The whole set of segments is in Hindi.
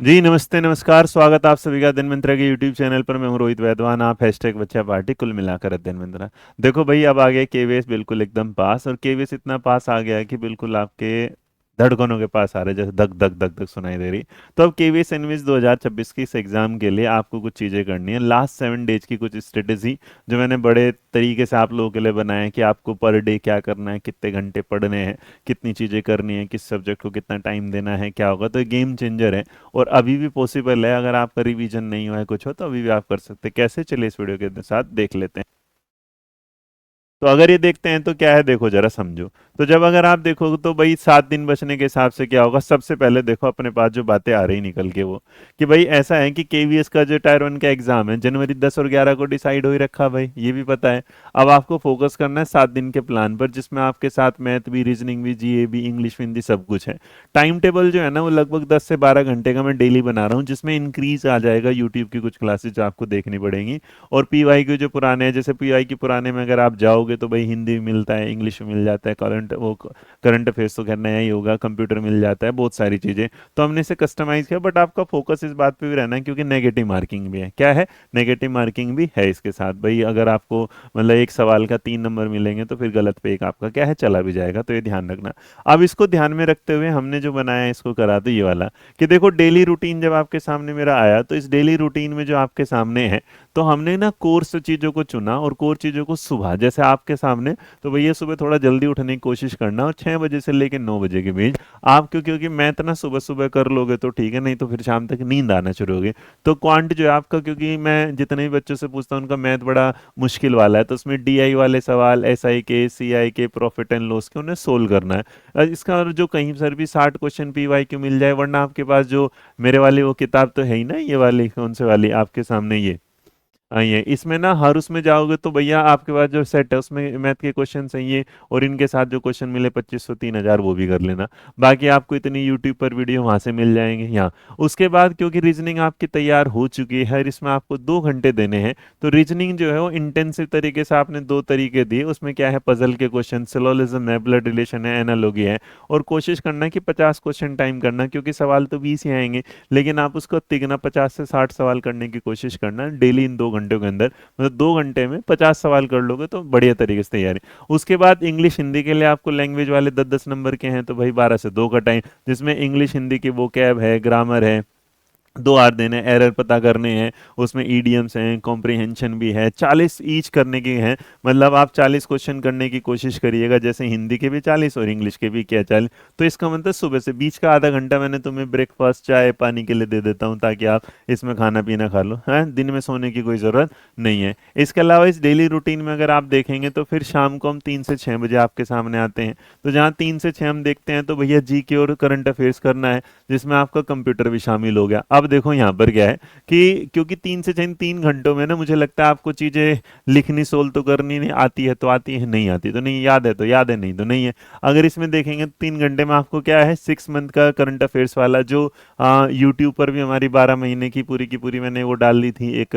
जी नमस्ते नमस्कार, स्वागत आप सभी का दिन मंत्रा के यूट्यूब चैनल पर। मैं हूं रोहित वैद्वान, आप हैशटैग बच्चा पार्टी कुल मिलाकर अध्ययन मंत्रा। देखो भाई, अब आ गया केवीएस बिल्कुल एकदम पास, और केवीएस इतना पास आ गया है कि बिल्कुल आपके धड़कनों के पास आ रहे, जैसे धक धक धक धक सुनाई दे रही। तो अब केवीएस इनविज 2026 की इस एग्जाम के लिए आपको कुछ चीज़ें करनी है। लास्ट 7 डेज की कुछ स्ट्रेटेजी जो मैंने बड़े तरीके से आप लोगों के लिए बनाया है कि आपको पर डे क्या करना है, कितने घंटे पढ़ने हैं, कितनी चीज़ें करनी है, किस सब्जेक्ट को कितना टाइम देना है, क्या होगा। तो ये गेम चेंजर है और अभी भी पॉसिबल है। अगर आपका रिवीजन नहीं हुआ है कुछ हो तो अभी भी आप कर सकते हैं। कैसे, चलिए इस वीडियो के साथ देख लेते हैं। तो अगर ये देखते हैं तो क्या है, देखो जरा समझो। तो जब अगर आप देखोगे तो भाई 7 दिन बचने के हिसाब से क्या होगा, सबसे पहले देखो अपने पास जो बातें आ रही निकल के वो, कि भाई ऐसा है कि केवीएस का जो टायर 1 का एग्जाम है जनवरी 10 और 11 को डिसाइड हो ही रखा, भाई ये भी पता है। अब आपको फोकस करना है 7 दिन के प्लान पर, जिसमें आपके साथ मैथ भी, रीजनिंग भी, जीए भी, इंग्लिश हिंदी सब कुछ है। टाइम टेबल जो है ना वो लगभग 10 से 12 घंटे का मैं डेली बना रहा हूँ, जिसमें इंक्रीज आ जाएगा यूट्यूब की कुछ क्लासेज जो आपको देखनी पड़ेंगी। और पीवाई के जो पुराने हैं, जैसे पीवाई के पुराने में अगर आप जाओगे तो भाई हिंदी में मिलता है, इंग्लिश में मिल जाता है, करंट अफेयर्स तो खैर नया ही होगा, कंप्यूटर मिल जाता है, बहुत सारी चीज़ें। तो हमने इसे कस्टमाइज किया, बट आपका फोकस इस बात पे भी रहना है क्योंकि नेगेटिव मार्किंग भी है। क्या है, नेगेटिव मार्किंग भी है इसके साथ भाई। अगर आपको मतलब एक सवाल का 3 नंबर मिलेंगे तो फिर गलत पे एक आपका क्या है चला भी जाएगा, तो ये ध्यान रखना। अब इसको ध्यान में रखते हुए हमने जो बनाया है इसको करा दो ये वाला, कि देखो डेली रूटीन जब आपके सामने मेरा आया तो इस डेली रूटीन में जो आपके सामने है, तो हमने ना कोर्स चीज़ों को चुना, और कोर चीज़ों को सुबह जैसे आपके सामने, तो भैया सुबह थोड़ा जल्दी उठने की कोशिश करना, और 6 बजे से लेकर 9 बजे के बीच आप क्योंकि मैथ ना सुबह सुबह कर लोगे तो ठीक है, नहीं तो फिर शाम तक नींद आना शुरू होगी। तो क्वांट जो है आपका, क्योंकि मैं जितने भी बच्चों से पूछता हूँ उनका मैथ बड़ा मुश्किल वाला है, तो उसमें डीआई वाले सवाल, एसआई के, सीआई के, प्रॉफिट एंड लॉस के, उन्हें सोल्व करना है। इसका जो कहीं पर भी 60 क्वेश्चन पीवाई क्यू मिल जाए, वरना आपके पास जो मेरे वाली वो किताब तो है ही ना, ये वाली कौन से वाली आपके सामने ये ये इसमें ना हर उसमें जाओगे तो भैया आपके पास जो सेट है उसमें मैथ के क्वेश्चन सही है, और इनके साथ जो क्वेश्चन मिले 2500 3000 वो भी कर लेना। बाकी आपको इतनी यूट्यूब पर वीडियो वहां से मिल जाएंगे यहाँ। उसके बाद क्योंकि रीजनिंग आपकी तैयार हो चुकी है, इसमें आपको 2 घंटे देने हैं, तो रीजनिंग जो है वो इंटेंसिव तरीके से आपने 2 तरीके दिए। उसमें क्या है, पजल के क्वेश्चन, सिलोलिज्म है, ब्लड रिलेशन है, एनालॉगी है। और कोशिश करना कि 50 क्वेश्चन टाइम करना, क्योंकि सवाल तो 20 ही आएंगे, लेकिन आप उसको तिगना 50 से 60 सवाल करने की कोशिश करना डेली इन 2 घंटों के अंदर। मतलब 2 घंटे में 50 सवाल कर लोगे तो बढ़िया तरीके से तैयारी। उसके बाद इंग्लिश हिंदी के लिए आपको लैंग्वेज वाले 10-10 नंबर के हैं, तो भाई 12 से 2 का टाइम, जिसमें इंग्लिश हिंदी की वोकैब है, ग्रामर है, 2 आर देने, एरर पता करने हैं, उसमें ईडियम्स हैं, कॉम्प्रिहेंशन भी है, 40 ईच करने की हैं। मतलब आप 40 क्वेश्चन करने की कोशिश करिएगा, जैसे हिंदी के भी 40 और इंग्लिश के भी क्या 40। तो इसका मतलब सुबह से बीच का आधा घंटा मैंने तुम्हें ब्रेकफास्ट चाय पानी के लिए दे देता हूँ, ताकि आप इसमें खाना पीना खा लो, है दिन में सोने की कोई ज़रूरत नहीं है। इसके अलावा इस डेली रूटीन में अगर आप देखेंगे तो फिर शाम को हम 3 से 6 बजे आपके सामने आते हैं। तो जहाँ 3 से 6 हम देखते हैं तो भैया जी के और करंट अफेयर्स करना है, जिसमें आपका कंप्यूटर भी शामिल हो गया। अब देखो यहाँ पर क्या है कि क्योंकि 3 से 6 3 घंटों में ना मुझे लगता है आपको चीज़ें लिखनी सोल्व तो करनी नहीं आती है, तो आती है, नहीं आती तो नहीं, याद है तो याद है, नहीं तो नहीं है। अगर इसमें देखेंगे तो 3 घंटे में आपको क्या है, 6 मंथ का करंट अफेयर्स वाला जो यूट्यूब पर भी हमारी 12 महीने की पूरी मैंने वो डाल दी थी, एक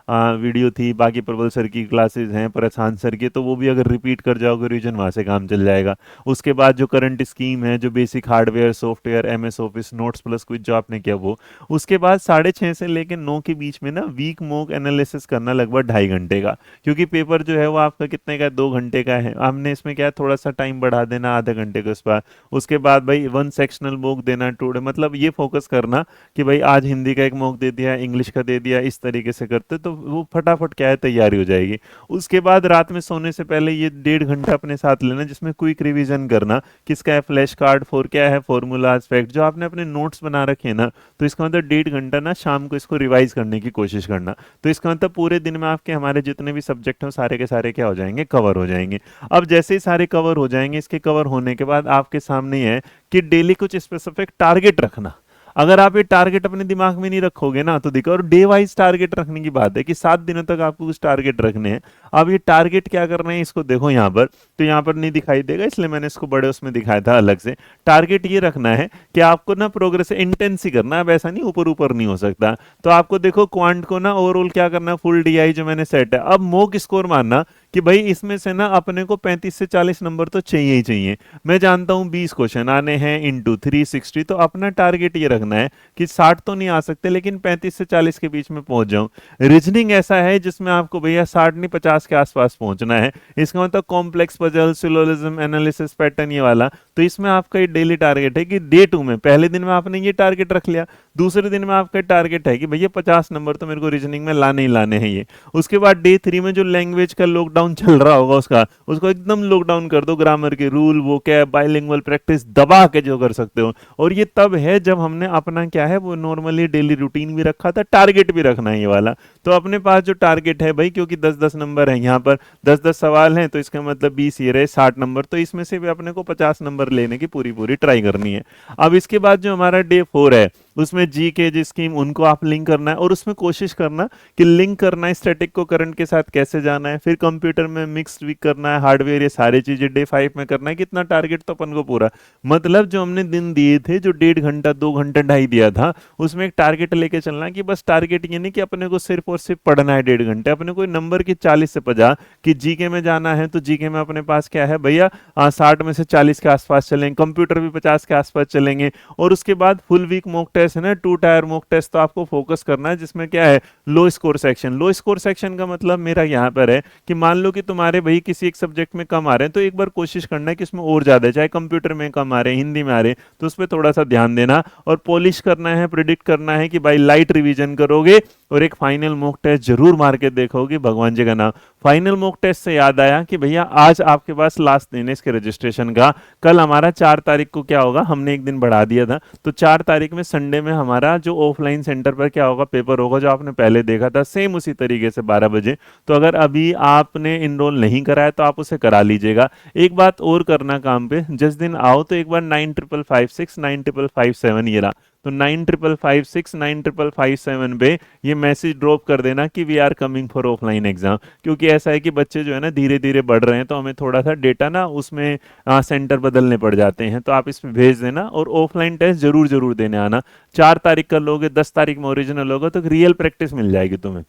वीडियो थी। बाकी प्रबल सर की क्लासेस हैं, प्रशांत सर की, तो वो भी अगर रिपीट कर जाओगे रीजन, वहाँ से काम चल जाएगा। उसके बाद जो करंट स्कीम है, जो basic hardware software, MS office, notes plus quiz जो आपने किया वो। उसके बाद 6:30 से लेकर 9 के बीच में ना वीक मॉक एनालिसिस करना, लगभग 2.5 घंटे का, क्योंकि पेपर जो है वो आपका कितने का, 2 घंटे का है। हमने इसमें क्या है, थोड़ा सा टाइम बढ़ा देना, आधे घंटे के उस पर। उसके बाद भाई 1 सेक्शनल मॉक देना टूडे, मतलब ये फोकस करना कि भाई आज हिंदी का एक मॉक दे दिया, इंग्लिश का दे दिया, इस तरीके से करते तो वो फटाफट क्या है तैयारी हो जाएगी। उसके बाद रात में सोने से पहले ये 1.5 घंटा अपने साथ लेना, जिसमें क्विक रिवीजन करना। किसका है, फ्लैश कार्ड फॉर क्या है, फॉर्मूलाज फैक्ट, जो आपने अपने नोट्स बना रखे हैं ना, तो इसका मतलब 1.5 घंटा ना शाम को इसको रिवाइज करने की कोशिश करना। तो इसका मतलब पूरे दिन में आपके हमारे जितने भी सब्जेक्ट हैं सारे के सारे क्या हो जाएंगे, कवर हो जाएंगे। अब जैसे ही सारे कवर हो जाएंगे, इसके कवर होने के बाद आपके सामने है कि डेली कुछ स्पेसिफिक टारगेट रखना। अगर आप ये टारगेट अपने दिमाग में नहीं रखोगे ना तो देखो, और डे वाइज टारगेट रखने की बात है कि 7 दिनों तक आपको कुछ टारगेट रखने हैं। अब ये टारगेट क्या करना है, इसको देखो यहाँ पर, तो यहाँ पर नहीं दिखाई देगा इसलिए मैंने इसको बड़े उसमें दिखाया था अलग से। टारगेट ये रखना है कि आपको ना प्रोग्रेस इंटेंस ही करना है, अब ऐसा नहीं ऊपर ऊपर नहीं हो सकता। तो आपको देखो क्वांट को ना ओवरऑल क्या करना है, फुल डीआई जो मैंने सेट है। अब मोक स्कोर मानना कि भाई इसमें से ना अपने को 35 से 40 नंबर तो चाहिए ही चाहिए। मैं जानता हूँ 20 क्वेश्चन आने हैं इंटू 360, तो अपना टारगेट ये रखना है कि 60 तो नहीं आ सकते लेकिन 35 से 40 के बीच में पहुंच जाऊं। रीजनिंग ऐसा है जिसमें आपको भैया 60 नहीं 50 के आसपास पहुंचना है। इसका मतलब complex puzzle, syllogism, analysis, pattern, ये वाला। तो इसमें आपका ये डेली टारगेट है कि डे 2 में पहले दिन में आपने ये टारगेट रख लिया, दूसरे दिन में आपका टारगेट है कि भैया 50 नंबर तो मेरे को रीजनिंग में लाने ही लाने हैं ये। उसके बाद डे 3 में जो लैंग्वेज का लॉकडाउन चल रहा होगा उसका, उसको एकदम लॉकडाउन कर दो, ग्रामर के रूल, वो क्या बाइलिंगुअल प्रैक्टिस दबा के जो कर सकते हो। और ये तब है जब हमने अपना क्या है वो नॉर्मली डेली रूटीन भी रखा था, टारगेट भी रखना है ये वाला। तो अपने पास जो टारगेट है भाई, क्योंकि 10-10 नंबर है यहाँ पर, 10-10 सवाल हैं, तो इसका मतलब 20 ये रहे 60 नंबर, तो इसमें से भी अपने को 50 नंबर लेने की पूरी पूरी ट्राई करनी है। अब इसके बाद जो हमारा डे 4 है उसमें जी के जी स्कीम उनको आप लिंक करना है, और उसमें कोशिश करना कि लिंक करना है स्टैटिक को करंट के साथ कैसे जाना है, फिर कंप्यूटर में मिक्स भी करना है, हार्डवेयर, ये सारी चीजें डे 5 में करना है। कितना टारगेट तो अपन को पूरा, मतलब जो हमने दिन दिए थे, जो 1.5 घंटा 2 घंटा ढाई दिया था, उसमें एक टारगेट लेके चलना है कि बस टारगेट ये नहीं कि अपने को सिर्फ और सिर्फ पढ़ना है 1.5 घंटे, अपने को नंबर की 40 से 50 कि जीके में जाना है तो जीके में अपने पास क्या है भैया 60 में से 40 के आसपास चलेंगे, कंप्यूटर भी 50 के आसपास चलेंगे। और उसके बाद फुल वीक मॉक टेस्ट है ना, 2 टायर मॉक टेस्ट तो आपको फोकस करना है, जिसमें क्या है लो स्कोर सेक्शन। लो स्कोर सेक्शन का मतलब मेरा यहाँ पर है कि मान लो कि तुम्हारे भाई किसी एक सब्जेक्ट में कम आ रहे हैं, तो एक बार कोशिश करना है कि इसमें और ज्यादा है, चाहे कंप्यूटर में कम आ रहे हैं, हिंदी में आ रहे हैं, तो उस पर थोड़ा सा ध्यान देना और पॉलिश करना है, प्रिडिक्ट करना है कि भाई लाइट रिवीजन करोगे और एक फाइनल मॉक टेस्ट जरूर मार के देखोगे, भगवान जी का नाम। फाइनल मॉक टेस्ट से याद आया कि भैया आज आपके पास लास्ट दिन है इसके रजिस्ट्रेशन का। कल हमारा 4 तारीख को क्या होगा, हमने एक दिन बढ़ा दिया था, तो 4 तारीख में संडे में हमारा जो ऑफलाइन सेंटर पर क्या होगा, पेपर होगा, जो आपने पहले देखा था सेम उसी तरीके से 12 बजे। तो अगर अभी आपने इनरोल नहीं कराया तो आप उसे करा लीजिएगा। एक बात और करना काम पे, जिस दिन आओ तो एक बार 9556 9557 ये रहा, तो 9556 9557 पे ये मैसेज ड्रॉप कर देना कि we are coming for offline exam. क्योंकि ऐसा है कि बच्चे जो है ना धीरे धीरे बढ़ रहे हैं, तो हमें थोड़ा सा डेटा ना उसमें सेंटर बदलने पड़ जाते हैं, तो आप इसमें भेज देना और ऑफलाइन टेस्ट जरूर जरूर देने आना। 4 तारीख का लोगे, 10 तारीख में ओरिजिनल होगा, तो रियल प्रैक्टिस मिल जाएगी तुम्हें।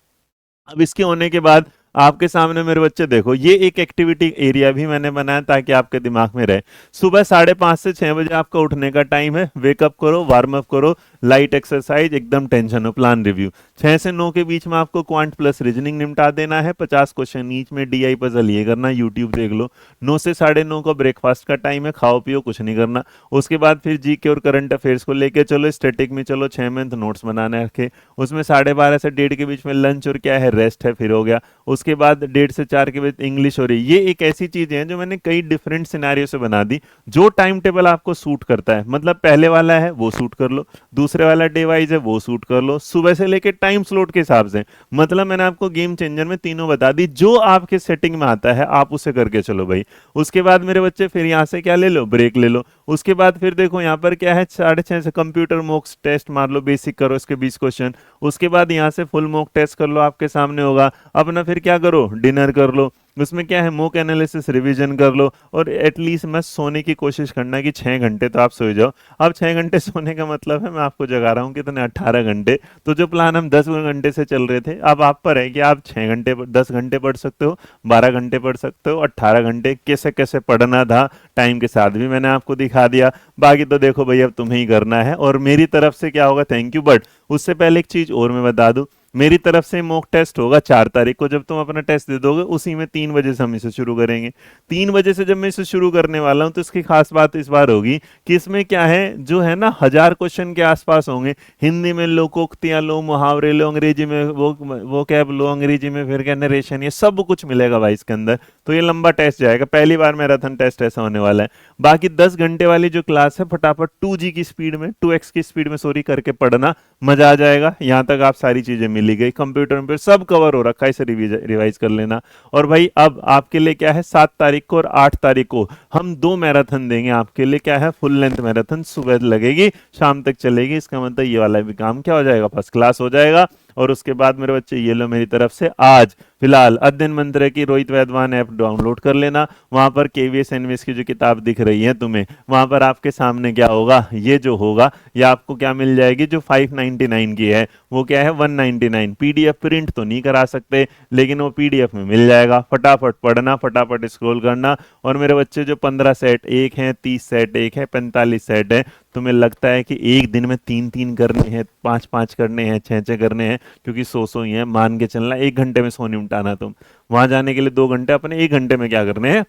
अब इसके होने के बाद आपके सामने मेरे बच्चे देखो, ये एक एक्टिविटी एरिया भी मैंने बनाया ताकि आपके दिमाग में रहे। सुबह 5:30 से 6 बजे आपका उठने का टाइम है, वेकअप करो, वार्म अप करो, लाइट एक्सरसाइज, एकदम टेंशन हो, प्लान रिव्यू। 6 से 9 के बीच में आपको क्वांट प्लस रीजनिंग निपटा देना है, 50 क्वेश्चन ईच में, डीआई पजल ये करना, यूट्यूब देख लो। 9 से 9:30 का ब्रेकफास्ट का टाइम है, खाओ पियो, कुछ नहीं करना। उसके बाद फिर जीके और करंट अफेयर्स को लेके चलो, स्टैटिक में चलो, 6 मंथ नोट्स बनाने रखे, उसमें 12:30 से 1:30 के बीच में लंच और क्या है रेस्ट है, फिर हो गया। उसके बाद 1:30 से 4 के बीच इंग्लिश हो रही। ये एक ऐसी चीज है जो मैंने कई डिफरेंट सिनेरियो से बना दी, जो टाइम टेबल आपको सूट करता है। मतलब पहले वाला है वो सूट कर लो, दूसरे वाला डे वाइज है वो सूट कर लो, सुबह से लेके टाइम स्लॉट के हिसाब से। मतलब मैंने आपको गेम चेंजर में तीनों बता दी, जो आपके सेटिंग में आता है आप उसे करके चलो भाई। उसके बाद मेरे बच्चे फिर यहाँ से क्या ले लो, ब्रेक ले लो। उसके बाद फिर देखो यहाँ पर क्या है, 6:30 से कंप्यूटर मॉक टेस्ट मार लो, बेसिक करो इसके 20 क्वेश्चन। उसके बाद यहाँ से फुल मॉक टेस्ट कर लो, आपके सामने होगा। अपना फिर क्या करो, डिनर कर लो, उसमें क्या है मॉक एनालिसिस रिवीजन कर लो, और एटलीस्ट मैं सोने की कोशिश करना कि 6 घंटे तो आप सो जाओ। अब 6 घंटे सोने का मतलब है मैं आपको जगा रहा हूँ कितने, 18 घंटे। तो जो प्लान हम 10 घंटे से चल रहे थे, अब आप पर है कि आप 6 घंटे 10 घंटे पढ़ सकते हो, 12 घंटे पढ़ सकते हो, 18 घंटे कैसे कैसे पढ़ना था टाइम के साथ भी मैंने आपको दिखा दिया। बाकी तो देखो भाई अब तुम्हें ही करना है, और मेरी तरफ से क्या होगा, थैंक यू। बट उससे पहले एक चीज और मैं बता दूं, मेरी तरफ से मॉक टेस्ट होगा 4 तारीख को। जब तुम अपना टेस्ट दे दोगे उसी में 3 बजे से हम इसे शुरू करेंगे। 3 बजे से जब मैं इसे शुरू करने वाला हूं, तो इसकी खास बात इस बार होगी कि इसमें क्या है, जो है ना 1000 क्वेश्चन के आसपास होंगे। हिंदी में लोकोक्तियां लो, मुहावरे लो, अंग्रेजी में वो क्या लो, अंग्रेजी में फिर क्या नरेशन, ये सब कुछ मिलेगा भाई इसके अंदर। तो ये लंबा टेस्ट जाएगा, पहली बार मैराथन टेस्ट ऐसा होने वाला है। बाकी 10 घंटे वाली जो क्लास है, फटाफट 2G की स्पीड में, 2x की स्पीड में सॉरी करके पढ़ना, मजा आ जाएगा। यहां तक आप सारी चीजें मिली गई, कंप्यूटर में सब कवर हो रखा है, इसे रिवाइज कर लेना। और भाई अब आपके लिए क्या है, 7 तारीख को और 8 तारीख को हम 2 मैराथन देंगे आपके लिए। क्या है, फुल लेंथ मैराथन, सुबह लगेगी शाम तक चलेगी। इसका मतलब ये वाला भी काम क्या हो जाएगा, फर्स्ट क्लास हो जाएगा। और उसके बाद मेरे बच्चे ये लो मेरी तरफ से आज फिलहाल अध्ययन मंत्र की रोहित वैद्वान ऐप डाउनलोड कर लेना। वहां पर केवीएस एनवीएस की जो किताब दिख रही है तुम्हें, वहां पर आपके सामने क्या होगा, ये जो होगा ये आपको क्या मिल जाएगी, जो 599 की है वो क्या है 199। पीडीएफ प्रिंट तो नहीं करा सकते, लेकिन वो पीडीएफ में मिल जाएगा। फटाफट पढ़ना, फटाफट स्क्रॉल करना। और मेरे बच्चे जो 15 सेट एक हैं, 30 सेट एक है, 45 सेट है, तुम्हें लगता है कि एक दिन में 3-3 करने हैं, 5-5 करने हैं, 6-6 करने हैं, क्योंकि 100 ही है, मान के चलना 1 घंटे में 100 निपटाना। तुम वहां जाने के लिए 2 घंटे, अपने 1 घंटे में क्या करने हैं,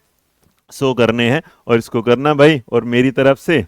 100 करने हैं। और इसको करना भाई। और मेरी तरफ से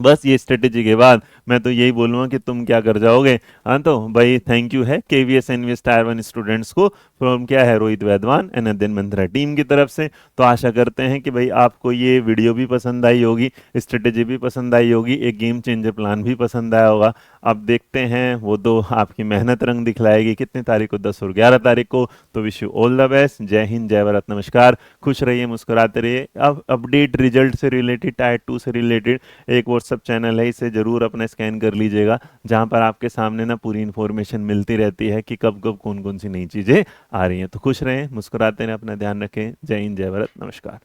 बस ये स्ट्रेटेजी के बाद मैं तो यही बोलूंगा कि तुम क्या कर जाओगे। हाँ तो भाई थैंक यू है केवीएस एनवीएस टायर 1 स्टूडेंट्स को, फ्रॉम क्या है रोहित वैद्वान एंड अध्ययन मंत्रा टीम की तरफ से। तो आशा करते हैं कि भाई आपको ये वीडियो भी पसंद आई होगी, स्ट्रेटेजी भी पसंद आई होगी, एक गेम चेंजर प्लान भी पसंद आया होगा। अब देखते हैं वो तो आपकी मेहनत रंग दिखलाएगी, कितनी तारीख को, 10 और 11 तारीख को। तो wish you all the best. जय हिंद, जय भारत, नमस्कार। खुश रहिए, मुस्कुराते रहिए। अब अपडेट रिजल्ट से रिलेटेड, टायर 2 से रिलेटेड एक व्हाट्सअप चैनल है, इसे जरूर अपना स्कैन कर लीजिएगा, जहां पर आपके सामने ना पूरी इन्फॉर्मेशन मिलती रहती है कि कब कब कौन कौन सी नई चीजें आ रही हैं। तो खुश रहें, मुस्कुराते रहें, अपना ध्यान रखें। जय हिंद, जय भारत, नमस्कार।